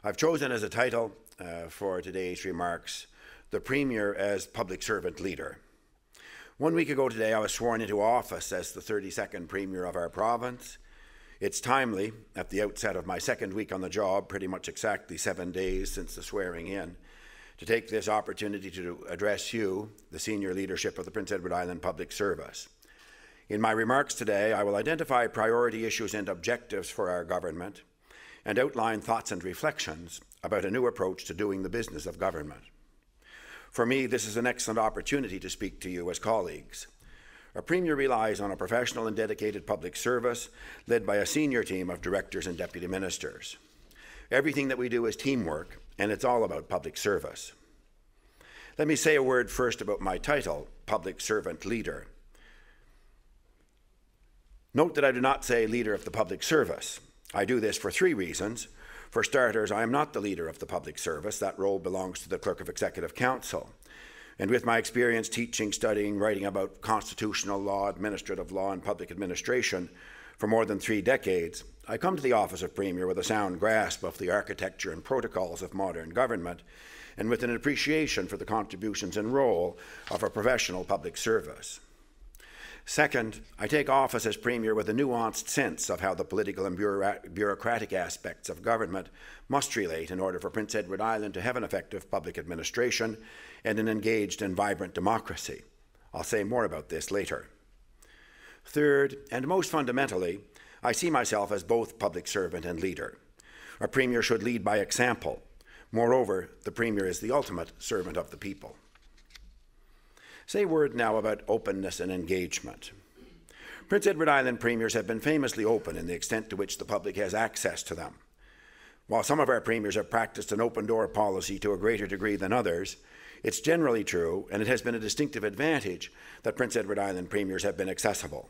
I've chosen as a title for today's remarks, The Premier as Public Servant Leader. 1 week ago today, I was sworn into office as the 32nd Premier of our province. It's timely, at the outset of my second week on the job, pretty much exactly 7 days since the swearing in, to take this opportunity to address you, the senior leadership of the Prince Edward Island Public Service. In my remarks today, I will identify priority issues and objectives for our government and outline thoughts and reflections about a new approach to doing the business of government. For me, this is an excellent opportunity to speak to you as colleagues. A Premier relies on a professional and dedicated public service led by a senior team of directors and deputy ministers. Everything that we do is teamwork, and it's all about public service. Let me say a word first about my title, Public Servant Leader. Note that I do not say leader of the public service. I do this for 3 reasons. For starters, I am not the leader of the public service. That role belongs to the Clerk of Executive Council. And with my experience teaching, studying, writing about constitutional law, administrative law, and public administration for more than 3 decades, I come to the office of Premier with a sound grasp of the architecture and protocols of modern government, and with an appreciation for the contributions and role of a professional public service. Second, I take office as Premier with a nuanced sense of how the political and bureaucratic aspects of government must relate in order for Prince Edward Island to have an effective public administration and an engaged and vibrant democracy. I'll say more about this later. Third, and most fundamentally, I see myself as both public servant and leader. A Premier should lead by example. Moreover, the Premier is the ultimate servant of the people. Say a word now about openness and engagement. Prince Edward Island Premiers have been famously open in the extent to which the public has access to them. While some of our Premiers have practiced an open-door policy to a greater degree than others, it's generally true, and it has been a distinctive advantage, that Prince Edward Island Premiers have been accessible.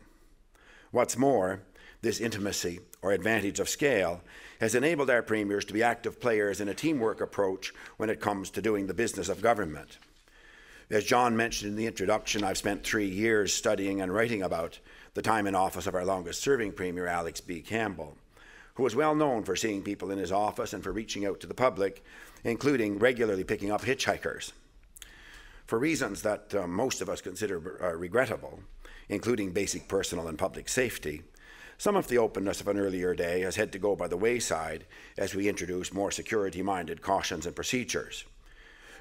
What's more, this intimacy, or advantage of scale, has enabled our Premiers to be active players in a teamwork approach when it comes to doing the business of government. As John mentioned in the introduction, I've spent 3 years studying and writing about the time in office of our longest-serving Premier, Alex B. Campbell, who was well known for seeing people in his office and for reaching out to the public, including regularly picking up hitchhikers. For reasons that most of us consider regrettable, including basic personal and public safety, some of the openness of an earlier day has had to go by the wayside as we introduce more security-minded cautions and procedures.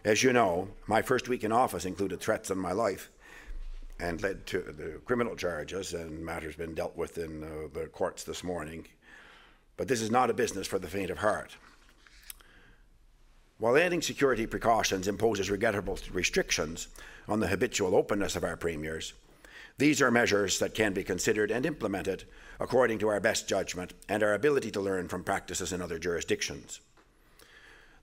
As you know, my first week in office included threats on my life and led to the criminal charges, and matters been dealt with in the courts this morning. But this is not a business for the faint of heart. While adding security precautions imposes regrettable restrictions on the habitual openness of our Premiers, these are measures that can be considered and implemented according to our best judgment and our ability to learn from practices in other jurisdictions.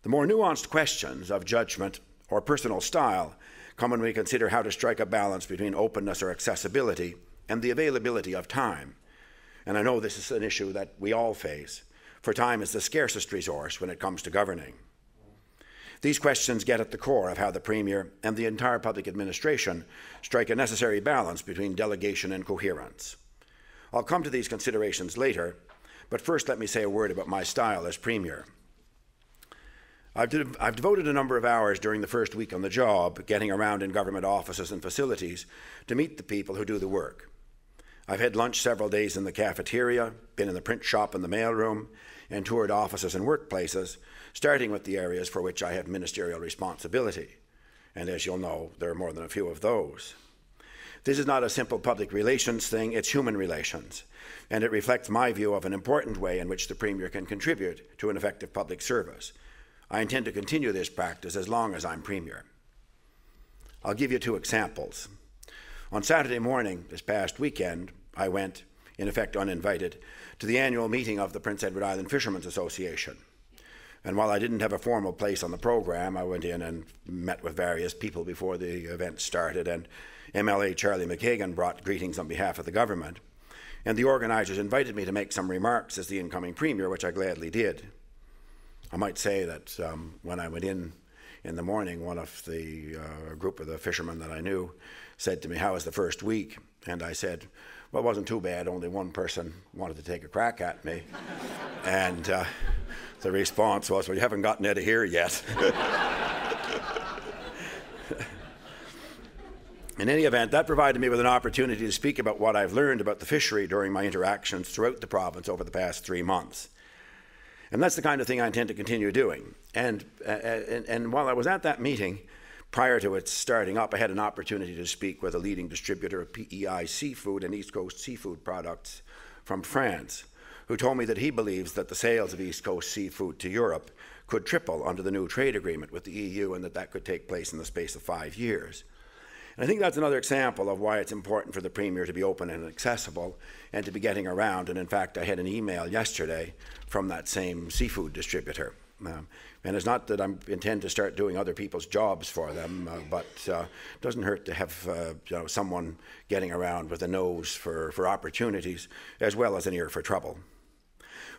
The more nuanced questions of judgment or personal style come when we consider how to strike a balance between openness or accessibility and the availability of time. And I know this is an issue that we all face, for time is the scarcest resource when it comes to governing. These questions get at the core of how the Premier and the entire public administration strike a necessary balance between delegation and coherence. I'll come to these considerations later, but first let me say a word about my style as Premier. I've devoted a number of hours during the first week on the job, getting around in government offices and facilities to meet the people who do the work. I've had lunch several days in the cafeteria, been in the print shop and the mailroom, and toured offices and workplaces, starting with the areas for which I have ministerial responsibility. And as you'll know, there are more than a few of those. This is not a simple public relations thing, it's human relations, and it reflects my view of an important way in which the Premier can contribute to an effective public service. I intend to continue this practice as long as I'm Premier. I'll give you 2 examples. On Saturday morning this past weekend, I went, in effect uninvited, to the annual meeting of the Prince Edward Island Fishermen's Association. And while I didn't have a formal place on the program, I went in and met with various people before the event started, and MLA Charlie McKagan brought greetings on behalf of the government. And the organisers invited me to make some remarks as the incoming Premier, which I gladly did. I might say that when I went in the morning, one of the group of the fishermen that I knew said to me, "How was the first week?" And I said, "Well, it wasn't too bad. Only one person wanted to take a crack at me." And The response was, well, you haven't gotten out of here yet. In any event, that provided me with an opportunity to speak about what I've learned about the fishery during my interactions throughout the province over the past 3 months. And that's the kind of thing I intend to continue doing. And while I was at that meeting, prior to its starting up, I had an opportunity to speak with a leading distributor of PEI seafood and East Coast seafood products from France, who told me that he believes that the sales of East Coast seafood to Europe could triple under the new trade agreement with the EU, and that could take place in the space of 5 years. And I think that's another example of why it's important for the Premier to be open and accessible and to be getting around. And in fact, I had an email yesterday from that same seafood distributor. And it's not that I intend to start doing other people's jobs for them, but it doesn't hurt to have someone getting around with a nose for opportunities as well as an ear for trouble.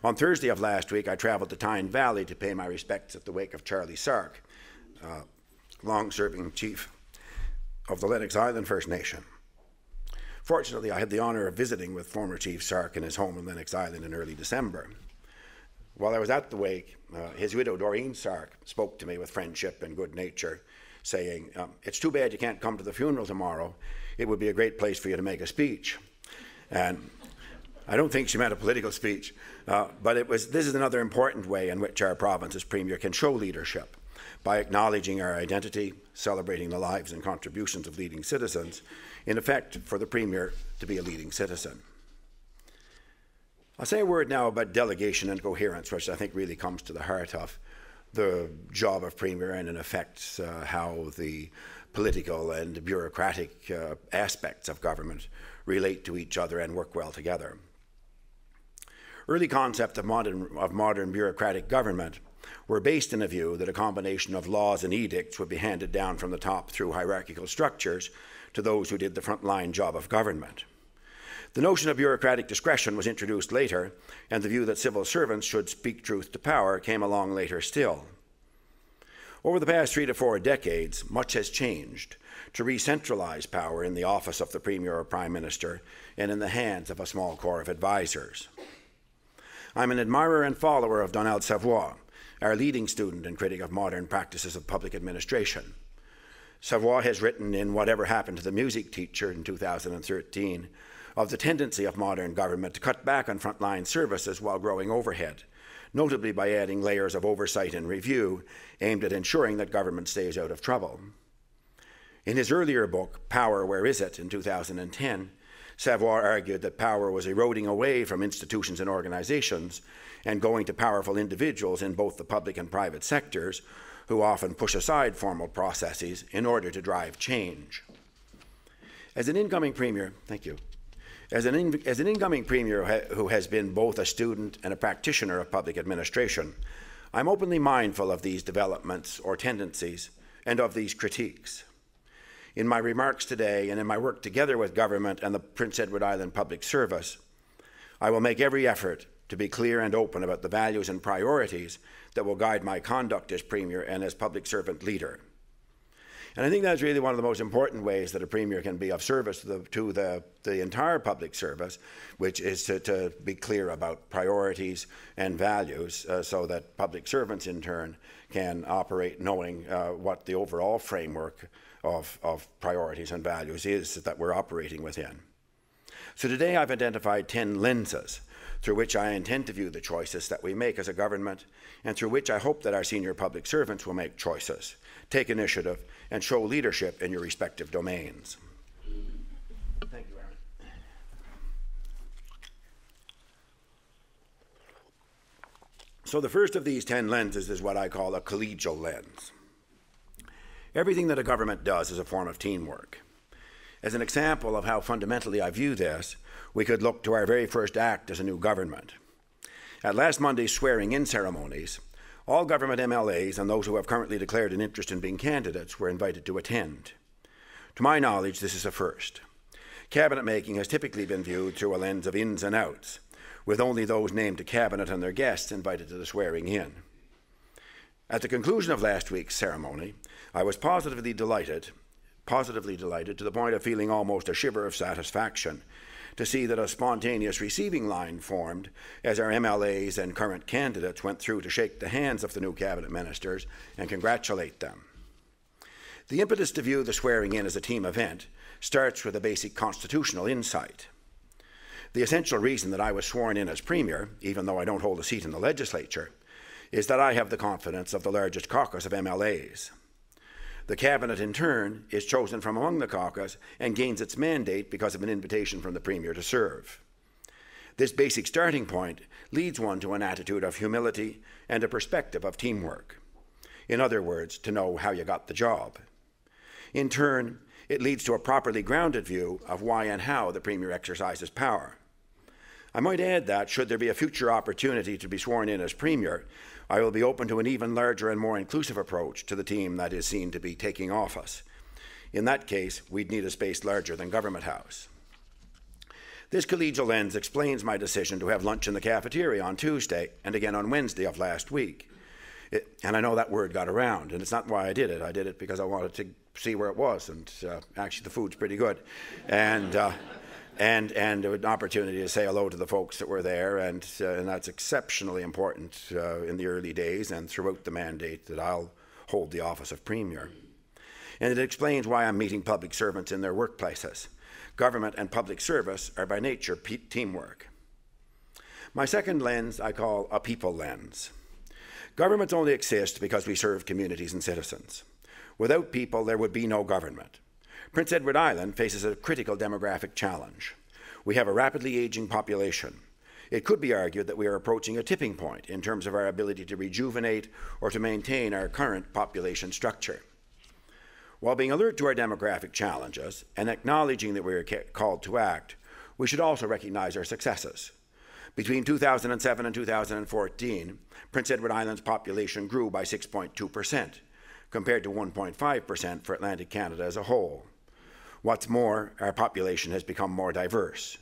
On Thursday of last week, I traveled to Tyne Valley to pay my respects at the wake of Charlie Sark, long-serving chief of the Lennox Island First Nation. Fortunately, I had the honour of visiting with former Chief Sark in his home in Lennox Island in early December. While I was at the wake, his widow, Doreen Sark, spoke to me with friendship and good nature, saying, it's too bad you can't come to the funeral tomorrow. It would be a great place for you to make a speech. And I don't think she meant a political speech, but this is another important way in which our province's Premier can show leadership, by acknowledging our identity, celebrating the lives and contributions of leading citizens, in effect, for the Premier to be a leading citizen. I'll say a word now about delegation and coherence, which I think really comes to the heart of the job of Premier and, in effect, how the political and bureaucratic aspects of government relate to each other and work well together. Early concepts of modern bureaucratic government were based in a view that a combination of laws and edicts would be handed down from the top through hierarchical structures to those who did the frontline job of government. The notion of bureaucratic discretion was introduced later, and the view that civil servants should speak truth to power came along later still. Over the past 3 to 4 decades, much has changed to re-centralize power in the office of the Premier or Prime Minister and in the hands of a small corps of advisors. I'm an admirer and follower of Donald Savoy, our leading student and critic of modern practices of public administration. Savoy has written in Whatever Happened to the Music Teacher in 2013 of the tendency of modern government to cut back on frontline services while growing overhead, notably by adding layers of oversight and review aimed at ensuring that government stays out of trouble. In his earlier book, Power, Where Is It, in 2010, Savoy argued that power was eroding away from institutions and organizations and going to powerful individuals in both the public and private sectors who often push aside formal processes in order to drive change. As an incoming Premier, thank you. As an incoming Premier who has been both a student and a practitioner of public administration, I'm openly mindful of these developments or tendencies and of these critiques. In my remarks today and in my work together with government and the Prince Edward Island Public Service, I will make every effort to be clear and open about the values and priorities that will guide my conduct as Premier and as public servant leader. And I think that's really one of the most important ways that a Premier can be of service to the entire public service, which is to be clear about priorities and values so that public servants in turn can operate knowing what the overall framework of priorities and values is that we're operating within. So today I've identified 10 lenses through which I intend to view the choices that we make as a government, and through which I hope that our senior public servants will make choices, take initiative, and show leadership in your respective domains. Thank you, Aaron. So the first of these 10 lenses is what I call a collegial lens. Everything that a government does is a form of teamwork. As an example of how fundamentally I view this, we could look to our very first act as a new government. At last Monday's swearing-in ceremonies, all government MLAs and those who have currently declared an interest in being candidates were invited to attend. To my knowledge, this is a first. Cabinet making has typically been viewed through a lens of ins and outs, with only those named to cabinet and their guests invited to the swearing-in. At the conclusion of last week's ceremony, I was positively delighted to the point of feeling almost a shiver of satisfaction to see that a spontaneous receiving line formed as our MLAs and current candidates went through to shake the hands of the new cabinet ministers and congratulate them. The impetus to view the swearing in as a team event starts with a basic constitutional insight. The essential reason that I was sworn in as Premier, even though I don't hold a seat in the legislature, is that I have the confidence of the largest caucus of MLAs. The cabinet, in turn, is chosen from among the caucus and gains its mandate because of an invitation from the Premier to serve. This basic starting point leads one to an attitude of humility and a perspective of teamwork. In other words, to know how you got the job. In turn, it leads to a properly grounded view of why and how the Premier exercises power. I might add that, should there be a future opportunity to be sworn in as Premier, I will be open to an even larger and more inclusive approach to the team that is seen to be taking office. In that case, we'd need a space larger than Government House. This collegial lens explains my decision to have lunch in the cafeteria on Tuesday and again on Wednesday of last week. And I know that word got around, and it's not why I did it. I did it because I wanted to see where it was, and actually the food's pretty good. And an opportunity to say hello to the folks that were there, and that's exceptionally important in the early days and throughout the mandate that I'll hold the office of Premier. And it explains why I'm meeting public servants in their workplaces. Government and public service are by nature teamwork. My second lens I call a people lens. Governments only exist because we serve communities and citizens. Without people, there would be no government. Prince Edward Island faces a critical demographic challenge. We have a rapidly aging population. It could be argued that we are approaching a tipping point in terms of our ability to rejuvenate or to maintain our current population structure. While being alert to our demographic challenges and acknowledging that we are called to act, we should also recognize our successes. Between 2007 and 2014, Prince Edward Island's population grew by 6.2%, compared to 1.5% for Atlantic Canada as a whole. What's more, our population has become more diverse.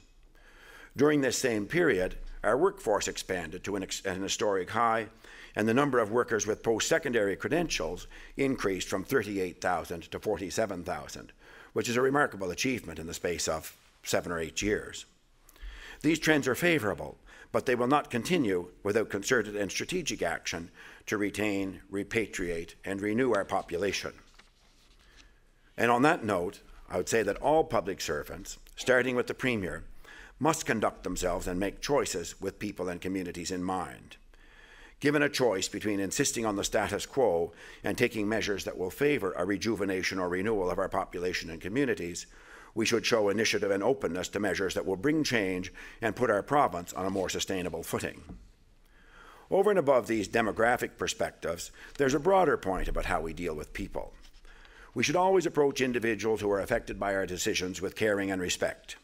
During this same period, our workforce expanded to an historic high, and the number of workers with post-secondary credentials increased from 38,000 to 47,000, which is a remarkable achievement in the space of 7 or 8 years. These trends are favorable, but they will not continue without concerted and strategic action to retain, repatriate, and renew our population. And on that note, I would say that all public servants, starting with the Premier, must conduct themselves and make choices with people and communities in mind. Given a choice between insisting on the status quo and taking measures that will favor a rejuvenation or renewal of our population and communities, we should show initiative and openness to measures that will bring change and put our province on a more sustainable footing. Over and above these demographic perspectives, there's a broader point about how we deal with people. We should always approach individuals who are affected by our decisions with caring and respect.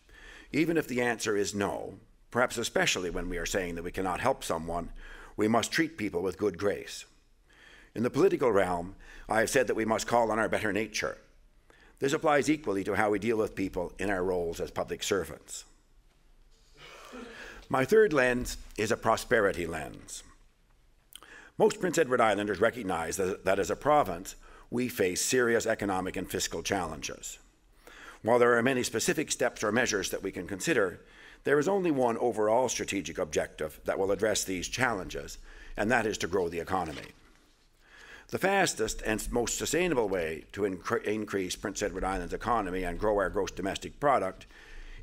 Even if the answer is no, perhaps especially when we are saying that we cannot help someone, we must treat people with good grace. In the political realm, I have said that we must call on our better nature. This applies equally to how we deal with people in our roles as public servants. My third lens is a prosperity lens. Most Prince Edward Islanders recognize that as a province, we face serious economic and fiscal challenges. While there are many specific steps or measures that we can consider, there is only one overall strategic objective that will address these challenges, and that is to grow the economy. The fastest and most sustainable way to increase Prince Edward Island's economy and grow our gross domestic product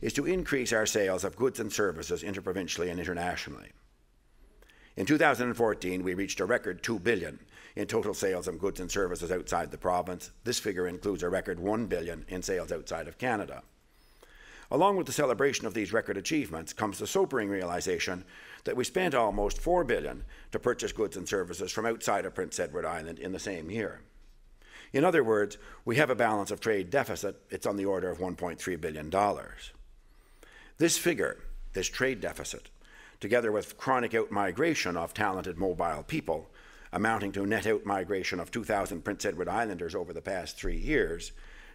is to increase our sales of goods and services interprovincially and internationally. In 2014, we reached a record $2 billion in total sales of goods and services outside the province. This figure includes a record $1 billion in sales outside of Canada. Along with the celebration of these record achievements comes the sobering realization that we spent almost $4 billion to purchase goods and services from outside of Prince Edward Island in the same year. In other words, we have a balance of trade deficit. It's on the order of $1.3 billion. This figure, this trade deficit, together with chronic outmigration of talented mobile people, amounting to net outmigration of 2,000 Prince Edward Islanders over the past 3 years,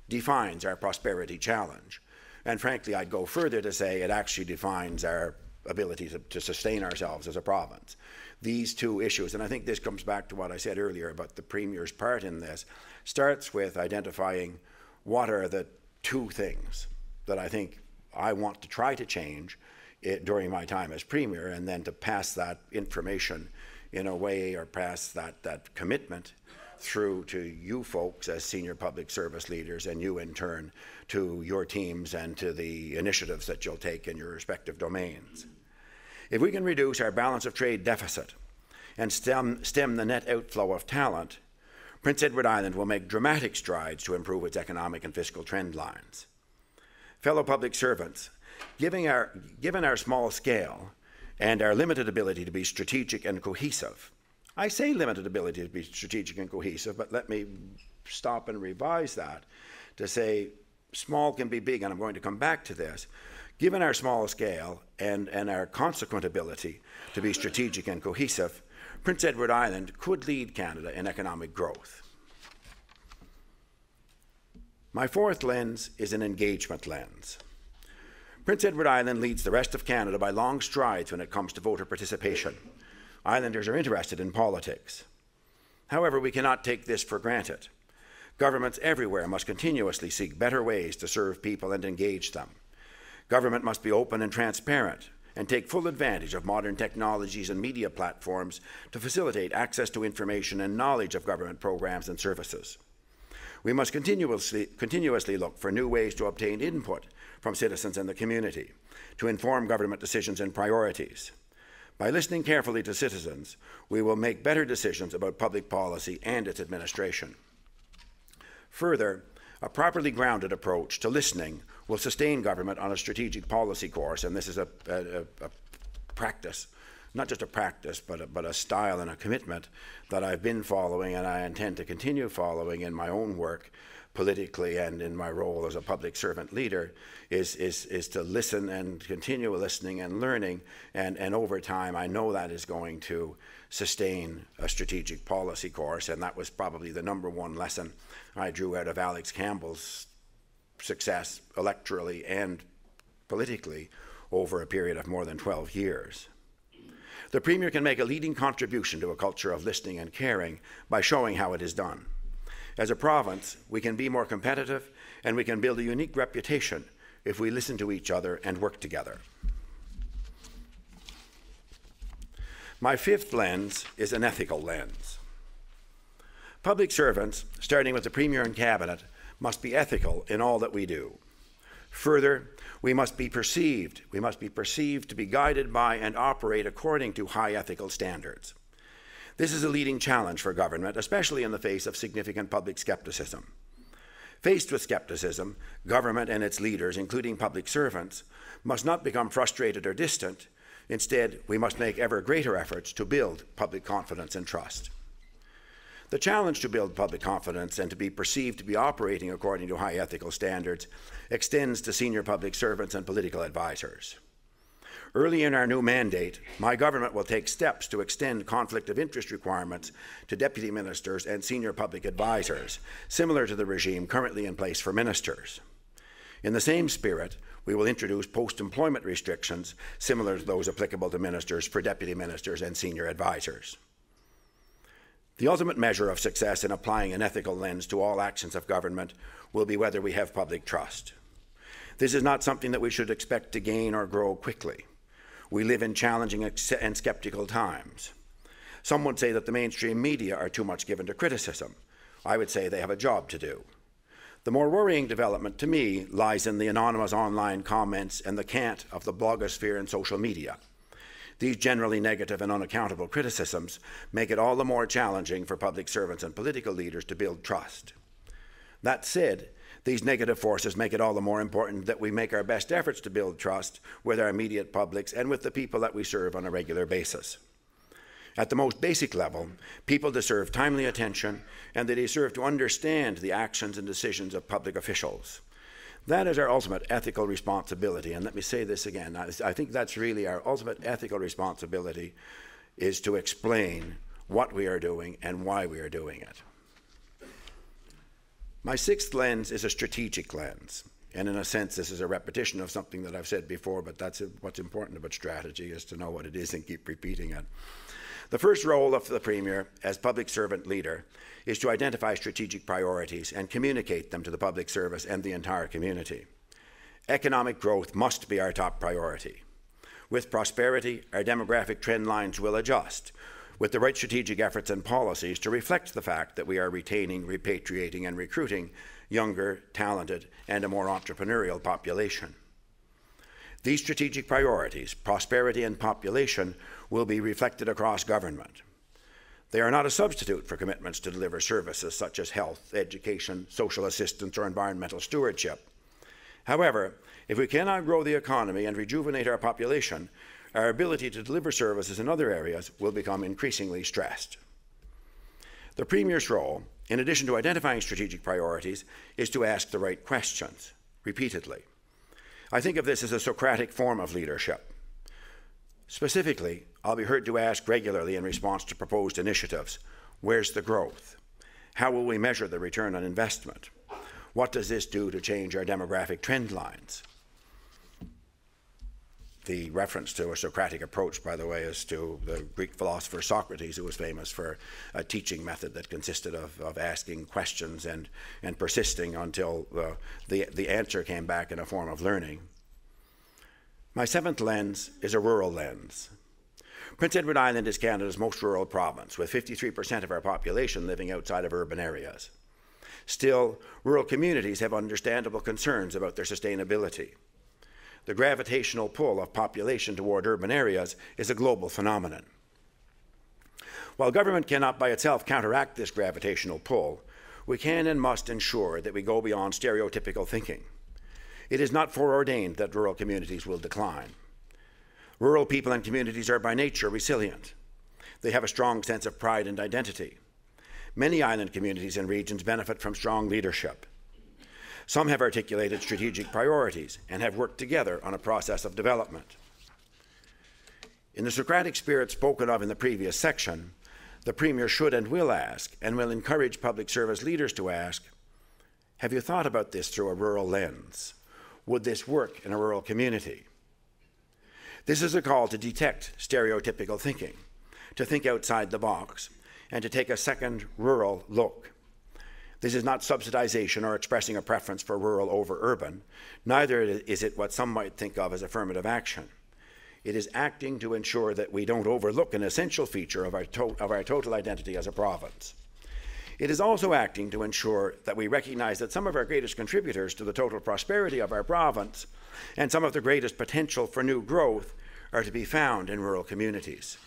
defines our prosperity challenge. And frankly, I'd go further to say it actually defines our ability to sustain ourselves as a province. These two issues, and I think this comes back to what I said earlier about the Premier's part in this, starts with identifying what are the two things that I think I want to try to change during my time as Premier, and then to pass that information in a way, or pass that commitment through to you folks as senior public service leaders, and you in turn to your teams and to the initiatives that you'll take in your respective domains. If we can reduce our balance of trade deficit and stem the net outflow of talent, Prince Edward Island will make dramatic strides to improve its economic and fiscal trend lines. Fellow public servants, given our small scale and our limited ability to be strategic and cohesive, I say limited ability to be strategic and cohesive, but let me stop and revise that to say small can be big, and I'm going to come back to this. Given our small scale and our consequent ability to be strategic and cohesive, Prince Edward Island could lead Canada in economic growth. My fourth lens is an engagement lens. Prince Edward Island leads the rest of Canada by long strides when it comes to voter participation. Islanders are interested in politics. However, we cannot take this for granted. Governments everywhere must continuously seek better ways to serve people and engage them. Government must be open and transparent and take full advantage of modern technologies and media platforms to facilitate access to information and knowledge of government programs and services. We must continuously look for new ways to obtain input from citizens and the community to inform government decisions and priorities. By listening carefully to citizens, we will make better decisions about public policy and its administration. Further, a properly grounded approach to listening will sustain government on a strategic policy course, and this is a practice, not just a practice, but a style and a commitment that I've been following and I intend to continue following in my own work politically and in my role as a public servant leader, is to listen and continue listening and learning, and over time I know that is going to sustain a strategic policy course, and that was probably the #1 lesson I drew out of Alex Campbell's success electorally and politically over a period of more than 12 years. The Premier can make a leading contribution to a culture of listening and caring by showing how it is done. As a province, we can be more competitive and we can build a unique reputation if we listen to each other and work together. My fifth lens is an ethical lens. Public servants, starting with the Premier and Cabinet, must be ethical in all that we do. Further, we must be perceived to be guided by and operate according to high ethical standards. This is a leading challenge for government, especially in the face of significant public skepticism. Faced with skepticism, government and its leaders, including public servants, must not become frustrated or distant. Instead, we must make ever greater efforts to build public confidence and trust. The challenge to build public confidence and to be perceived to be operating according to high ethical standards extends to senior public servants and political advisors. Early in our new mandate, my government will take steps to extend conflict of interest requirements to deputy ministers and senior public advisors, similar to the regime currently in place for ministers. In the same spirit, we will introduce post-employment restrictions similar to those applicable to ministers for deputy ministers and senior advisors. The ultimate measure of success in applying an ethical lens to all actions of government will be whether we have public trust. This is not something that we should expect to gain or grow quickly. We live in challenging and skeptical times. Some would say that the mainstream media are too much given to criticism. I would say they have a job to do. The more worrying development to me lies in the anonymous online comments and the cant of the blogosphere and social media. These generally negative and unaccountable criticisms make it all the more challenging for public servants and political leaders to build trust. That said, these negative forces make it all the more important that we make our best efforts to build trust with our immediate publics and with the people that we serve on a regular basis. At the most basic level, people deserve timely attention and they deserve to understand the actions and decisions of public officials. That is our ultimate ethical responsibility, and let me say this again, I think that's really our ultimate ethical responsibility, is to explain what we are doing and why we are doing it. My sixth lens is a strategic lens, and in a sense this is a repetition of something that I've said before, but that's what's important about strategy, is to know what it is and keep repeating it. The first role of the Premier as public servant leader is to identify strategic priorities and communicate them to the public service and the entire community. Economic growth must be our top priority. With prosperity, our demographic trend lines will adjust, with the right strategic efforts and policies to reflect the fact that we are retaining, repatriating, and recruiting younger, talented, and a more entrepreneurial population. These strategic priorities, prosperity and population, will be reflected across government. They are not a substitute for commitments to deliver services such as health, education, social assistance, or environmental stewardship. However, if we cannot grow the economy and rejuvenate our population, our ability to deliver services in other areas will become increasingly stressed. The Premier's role, in addition to identifying strategic priorities, is to ask the right questions, repeatedly. I think of this as a Socratic form of leadership. Specifically, I'll be heard to ask regularly in response to proposed initiatives, where's the growth? How will we measure the return on investment? What does this do to change our demographic trend lines? The reference to a Socratic approach, by the way, is to the Greek philosopher Socrates, who was famous for a teaching method that consisted of asking questions and persisting until the answer came back in a form of learning. My seventh lens is a rural lens. Prince Edward Island is Canada's most rural province, with 53% of our population living outside of urban areas. Still, rural communities have understandable concerns about their sustainability. The gravitational pull of population toward urban areas is a global phenomenon. While government cannot by itself counteract this gravitational pull, we can and must ensure that we go beyond stereotypical thinking. It is not foreordained that rural communities will decline. Rural people and communities are by nature resilient. They have a strong sense of pride and identity. Many island communities and regions benefit from strong leadership. Some have articulated strategic priorities and have worked together on a process of development. In the Socratic spirit spoken of in the previous section, the Premier should and will ask, and will encourage public service leaders to ask, have you thought about this through a rural lens? Would this work in a rural community? This is a call to detect stereotypical thinking, to think outside the box, and to take a second rural look. This is not subsidization or expressing a preference for rural over urban. Neither is it what some might think of as affirmative action. It is acting to ensure that we don't overlook an essential feature of our total identity as a province. It is also acting to ensure that we recognize that some of our greatest contributors to the total prosperity of our province and some of the greatest potential for new growth are to be found in rural communities.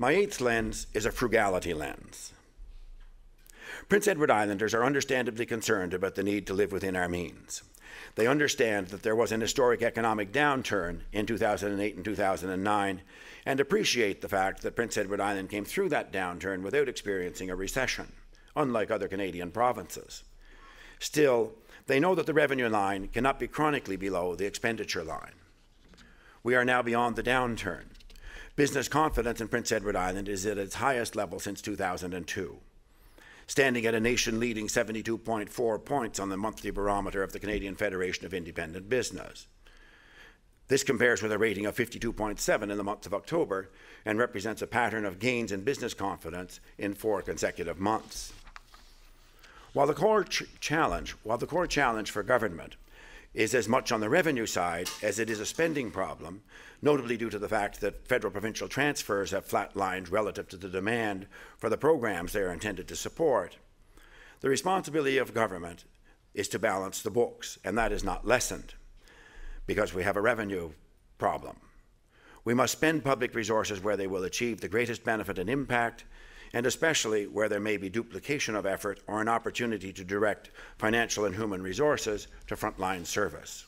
My eighth lens is a frugality lens. Prince Edward Islanders are understandably concerned about the need to live within our means. They understand that there was an historic economic downturn in 2008 and 2009 and appreciate the fact that Prince Edward Island came through that downturn without experiencing a recession, unlike other Canadian provinces. Still, they know that the revenue line cannot be chronically below the expenditure line. We are now beyond the downturn. Business confidence in Prince Edward Island is at its highest level since 2002, standing at a nation-leading 72.4 points on the monthly barometer of the Canadian Federation of Independent Business. This compares with a rating of 52.7 in the month of October and represents a pattern of gains in business confidence in 4 consecutive months. While the core challenge for government is as much on the revenue side as it is a spending problem, notably due to the fact that federal-provincial transfers have flatlined relative to the demand for the programs they are intended to support, the responsibility of government is to balance the books, and that is not lessened because we have a revenue problem. We must spend public resources where they will achieve the greatest benefit and impact, and especially where there may be duplication of effort or an opportunity to direct financial and human resources to frontline service.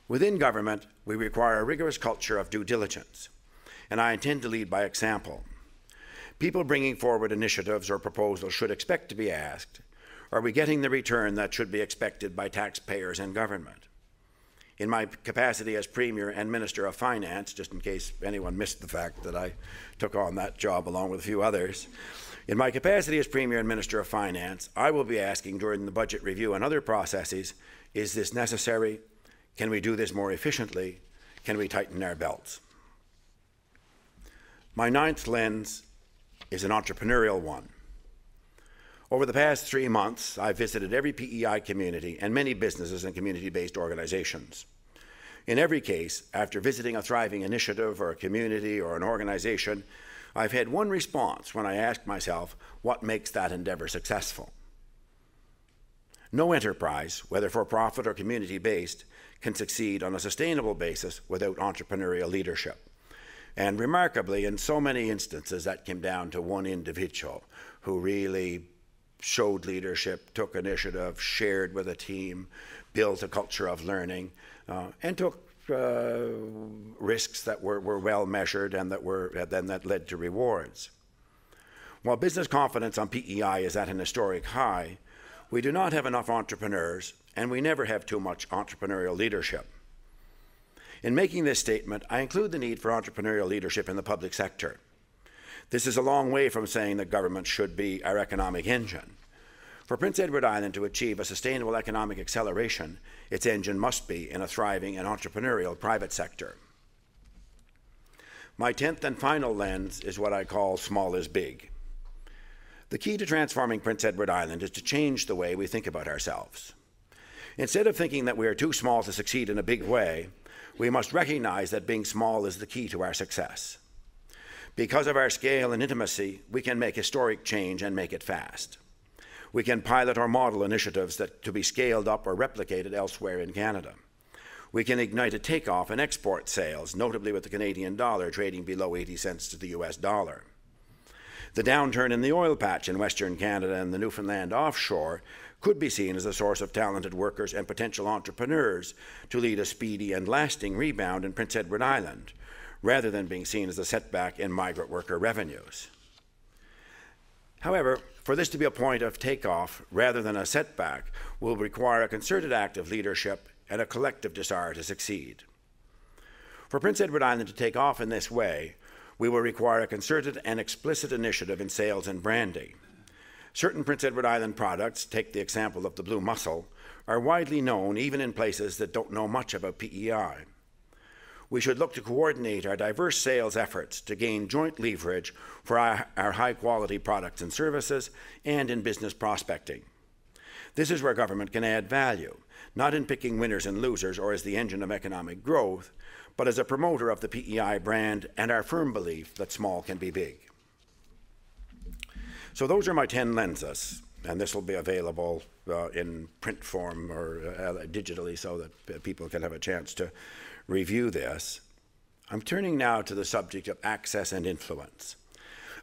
Within government, we require a rigorous culture of due diligence, and I intend to lead by example. People bringing forward initiatives or proposals should expect to be asked, are we getting the return that should be expected by taxpayers and government? In my capacity as Premier and Minister of Finance, just in case anyone missed the fact that I took on that job along with a few others, in my capacity as Premier and Minister of Finance, I will be asking during the budget review and other processes, is this necessary? Can we do this more efficiently? Can we tighten our belts? My ninth lens is an entrepreneurial one. Over the past 3 months, I've visited every PEI community and many businesses and community-based organizations. In every case, after visiting a thriving initiative or a community or an organization, I've had one response when I asked myself, what makes that endeavor successful? No enterprise, whether for-profit or community-based, can succeed on a sustainable basis without entrepreneurial leadership. And remarkably, in so many instances, that came down to one individual who really showed leadership, took initiative, shared with a team, built a culture of learning, and took risks that were well measured and that led to rewards. While business confidence on PEI is at an historic high, we do not have enough entrepreneurs, and we never have too much entrepreneurial leadership. In making this statement, I include the need for entrepreneurial leadership in the public sector. This is a long way from saying that government should be our economic engine. For Prince Edward Island to achieve a sustainable economic acceleration, its engine must be in a thriving and entrepreneurial private sector. My 10th and final lens is what I call small is big. The key to transforming Prince Edward Island is to change the way we think about ourselves. Instead of thinking that we are too small to succeed in a big way, we must recognize that being small is the key to our success. Because of our scale and intimacy, we can make historic change and make it fast. We can pilot or model initiatives that to be scaled up or replicated elsewhere in Canada. We can ignite a takeoff in export sales, notably with the Canadian dollar trading below 80 cents to the US dollar. The downturn in the oil patch in Western Canada and the Newfoundland offshore could be seen as a source of talented workers and potential entrepreneurs to lead a speedy and lasting rebound in Prince Edward Island, rather than being seen as a setback in migrant worker revenues. However, for this to be a point of takeoff rather than a setback will require a concerted act of leadership and a collective desire to succeed. For Prince Edward Island to take off in this way, we will require a concerted and explicit initiative in sales and branding. Certain Prince Edward Island products, take the example of the blue mussel, are widely known even in places that don't know much about PEI. We should look to coordinate our diverse sales efforts to gain joint leverage for our high-quality products and services and in business prospecting. This is where government can add value, not in picking winners and losers or as the engine of economic growth, but as a promoter of the PEI brand and our firm belief that small can be big. So those are my 10 lenses, and this will be available in print form or digitally so that people can have a chance to review this. I'm turning now to the subject of access and influence.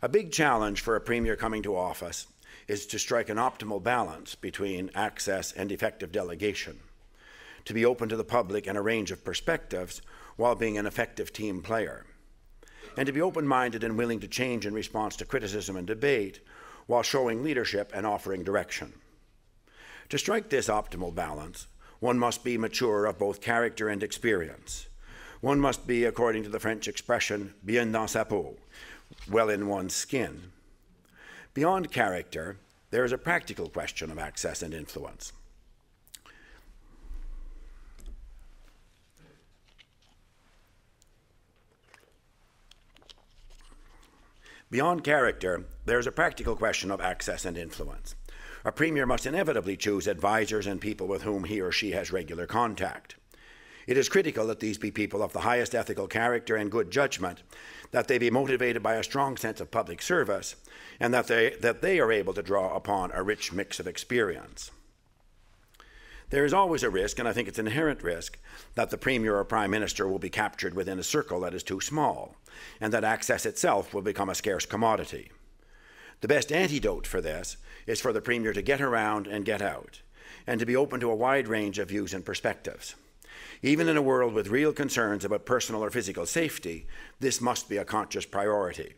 A big challenge for a premier coming to office is to strike an optimal balance between access and effective delegation, to be open to the public and a range of perspectives while being an effective team player, and to be open-minded and willing to change in response to criticism and debate while showing leadership and offering direction. To strike this optimal balance, one must be mature of both character and experience. One must be, according to the French expression, bien dans sa peau, well in one's skin. Beyond character, there is a practical question of access and influence. Beyond character, there is a practical question of access and influence. A premier must inevitably choose advisors and people with whom he or she has regular contact. It is critical that these be people of the highest ethical character and good judgment, that they be motivated by a strong sense of public service, and that they are able to draw upon a rich mix of experience. There is always a risk, and I think it's an inherent risk, that the Premier or Prime Minister will be captured within a circle that is too small, and that access itself will become a scarce commodity. The best antidote for this is for the Premier to get around and get out, and to be open to a wide range of views and perspectives. Even in a world with real concerns about personal or physical safety, this must be a conscious priority.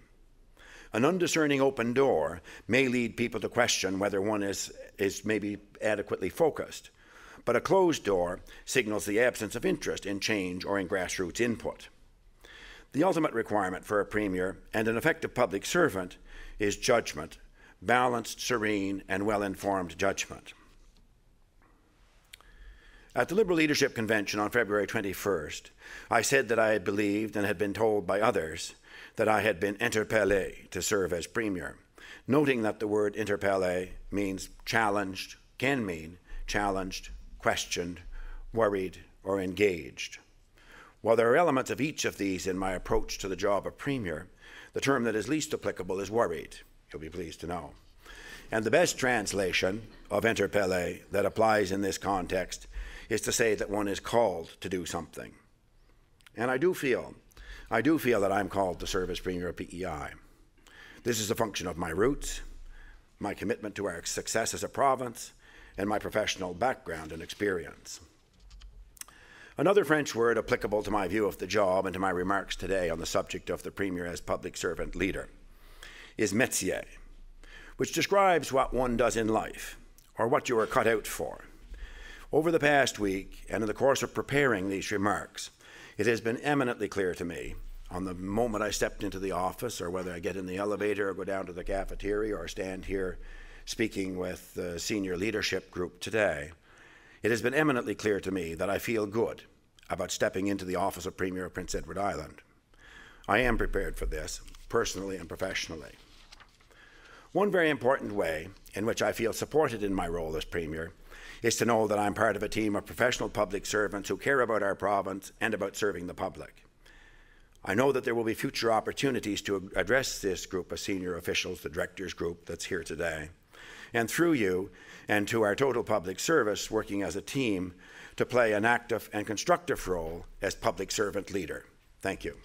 An undiscerning open door may lead people to question whether one is maybe adequately focused, but a closed door signals the absence of interest in change or in grassroots input. The ultimate requirement for a premier and an effective public servant is judgment, balanced, serene, and well-informed judgment. At the Liberal Leadership Convention on February 21st, I said that I had believed and had been told by others that I had been interpellé to serve as Premier, noting that the word interpelle means challenged, can mean challenged, questioned, worried, or engaged. While there are elements of each of these in my approach to the job of Premier, the term that is least applicable is worried, you'll be pleased to know. And the best translation of interpelle that applies in this context is to say that one is called to do something. And I do feel that I'm called to serve as Premier of PEI. This is a function of my roots, my commitment to our success as a province, and my professional background and experience. Another French word applicable to my view of the job and to my remarks today on the subject of the Premier as public servant leader is métier, which describes what one does in life, or what you are cut out for. Over the past week, and in the course of preparing these remarks, it has been eminently clear to me, on the moment I stepped into the office, or whether I get in the elevator or go down to the cafeteria or stand here speaking with the senior leadership group today, it has been eminently clear to me that I feel good about stepping into the office of Premier of Prince Edward Island. I am prepared for this, personally and professionally. One very important way in which I feel supported in my role as Premier is to know that I'm part of a team of professional public servants who care about our province and about serving the public. I know that there will be future opportunities to address this group of senior officials, the directors group that's here today, and through you and to our total public service working as a team to play an active and constructive role as public servant leader. Thank you.